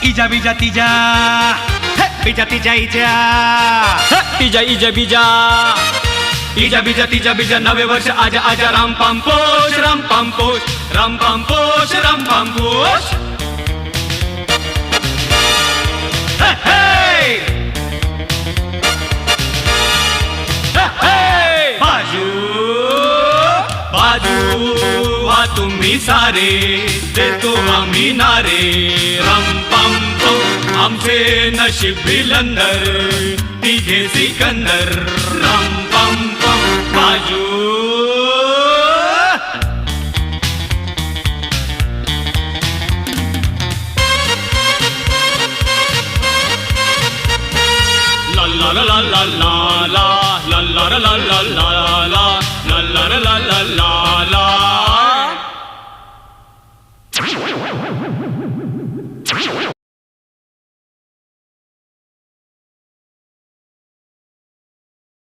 इजा बिजा तिजा बिजा तिजा इजा तिजा इजा बिजा इजा बिजा तिजा बिजा नवे वर्ष आजा आजा राम पाम पोष राम पाम पोष राम पाम पोष राम पाम पोष बाजू बाजू वा तुम्ही सारे देतो आम्ही नारे रम पम पम आमचे नशीब बिलंदर तिघे सिकंदर रम पम पम बाजू ला ला ला ला ला ला ला ला ला ला ला ला